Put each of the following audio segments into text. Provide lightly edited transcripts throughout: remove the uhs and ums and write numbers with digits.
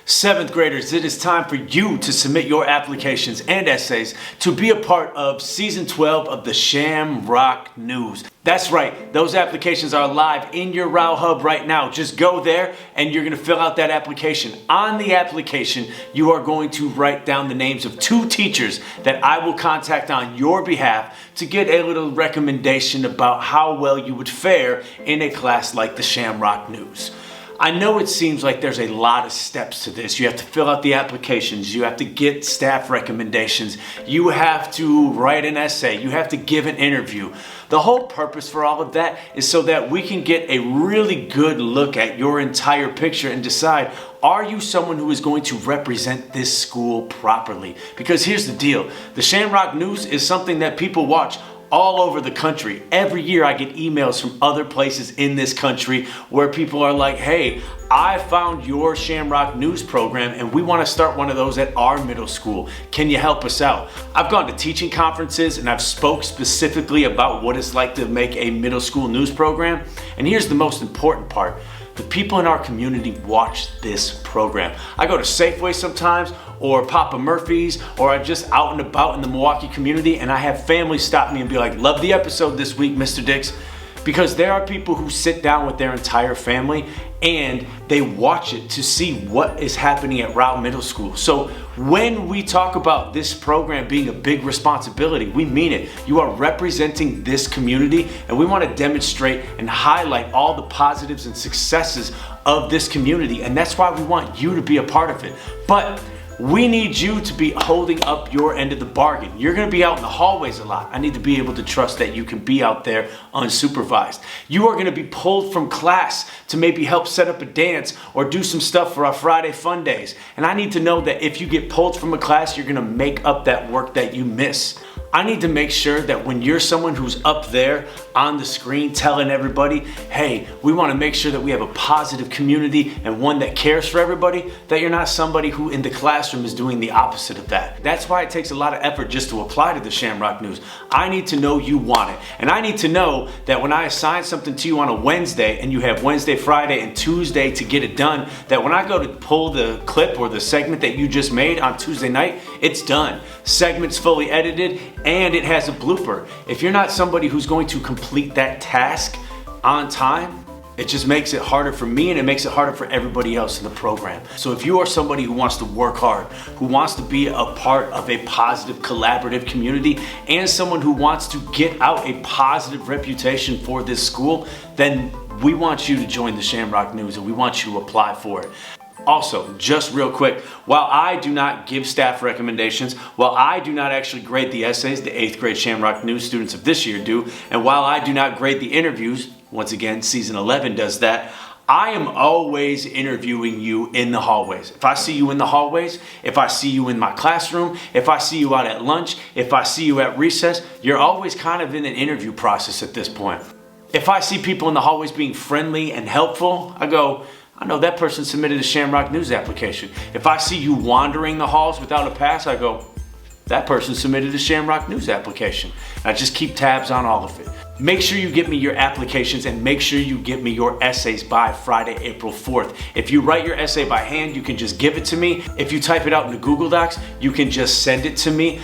Seventh graders, it is time for you to submit your applications and essays to be a part of Season 12 of the Shamrock News. That's right, those applications are live in your Rowe Hub right now. Just go there and you're going to fill out that application. On the application, you are going to write down the names of 2 teachers that I will contact on your behalf to get a little recommendation about how well you would fare in a class like the Shamrock News. I know it seems like there's a lot of steps to this. You have to fill out the applications, you have to get staff recommendations, you have to write an essay, you have to give an interview. The whole purpose for all of that is so that we can get a really good look at your entire picture and decide, are you someone who is going to represent this school properly? Because here's the deal, the Shamrock News is something that people watch all over the country. Every year I get emails from other places in this country where people are like, hey, I found your Shamrock News program and we want to start one of those at our middle school. Can you help us out? I've gone to teaching conferences and I've spoke specifically about what it's like to make a middle school news program. And here's the most important part. The people in our community watch this program. I go to Safeway sometimes, or Papa Murphy's, or I'm just out and about in the Milwaukee community and I have families stop me and be like, love the episode this week, Mr. Dix. Because there are people who sit down with their entire family and they watch it to see what is happening at Rowe Middle School. So when we talk about this program being a big responsibility, we mean it. You are representing this community and we want to demonstrate and highlight all the positives and successes of this community. And that's why we want you to be a part of it. But we need you to be holding up your end of the bargain. You're going to be out in the hallways a lot. I need to be able to trust that you can be out there unsupervised. You are going to be pulled from class to maybe help set up a dance or do some stuff for our Friday fun days. And I need to know that if you get pulled from a class, you're going to make up that work that you miss. I need to make sure that when you're someone who's up there on the screen telling everybody, hey, we want to make sure that we have a positive community and one that cares for everybody, that you're not somebody who in the classroom is doing the opposite of that. That's why it takes a lot of effort just to apply to the Shamrock News. I need to know you want it. And I need to know that when I assign something to you on a Wednesday and you have Wednesday, Friday, and Tuesday to get it done, that when I go to pull the clip or the segment that you just made on Tuesday night, it's done. Segment's fully edited and it has a blooper. If you're not somebody who's going to complete that task on time, it just makes it harder for me and it makes it harder for everybody else in the program. So if you are somebody who wants to work hard, who wants to be a part of a positive collaborative community, and someone who wants to get out a positive reputation for this school, then we want you to join the Shamrock News and we want you to apply for it. Also, just real quick, while I do not give staff recommendations, while I do not actually grade the essays, the 8th grade Shamrock News students of this year do, and while I do not grade the interviews, once again, season 11 does that, I am always interviewing you in the hallways. If I see you in the hallways, if I see you in my classroom, if I see you out at lunch, if I see you at recess, you're always kind of in an interview process at this point. If I see people in the hallways being friendly and helpful, I go, I know that person submitted a Shamrock News application. If I see you wandering the halls without a pass, I go, that person submitted a Shamrock News application. I just keep tabs on all of it. Make sure you get me your applications and make sure you get me your essays by Friday, April 4th. If you write your essay by hand, you can just give it to me. If you type it out into Google Docs, you can just send it to me.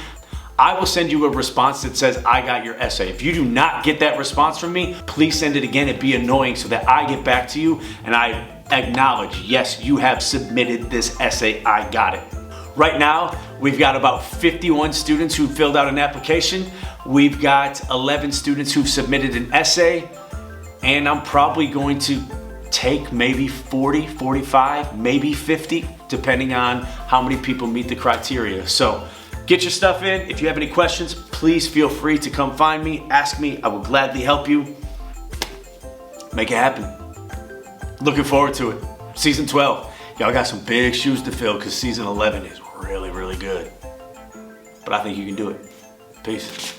I will send you a response that says, I got your essay. If you do not get that response from me, please send it again. It'd be annoying so that I get back to you and I acknowledge, yes, you have submitted this essay, I got it. Right now, we've got about 51 students who filled out an application. We've got 11 students who've submitted an essay, and I'm probably going to take maybe 40, 45, maybe 50, depending on how many people meet the criteria. So get your stuff in. If you have any questions, please feel free to come find me, ask me. I will gladly help you. Make it happen. Looking forward to it. Season 12. Y'all got some big shoes to fill because season 11 is really, really good. But I think you can do it. Peace.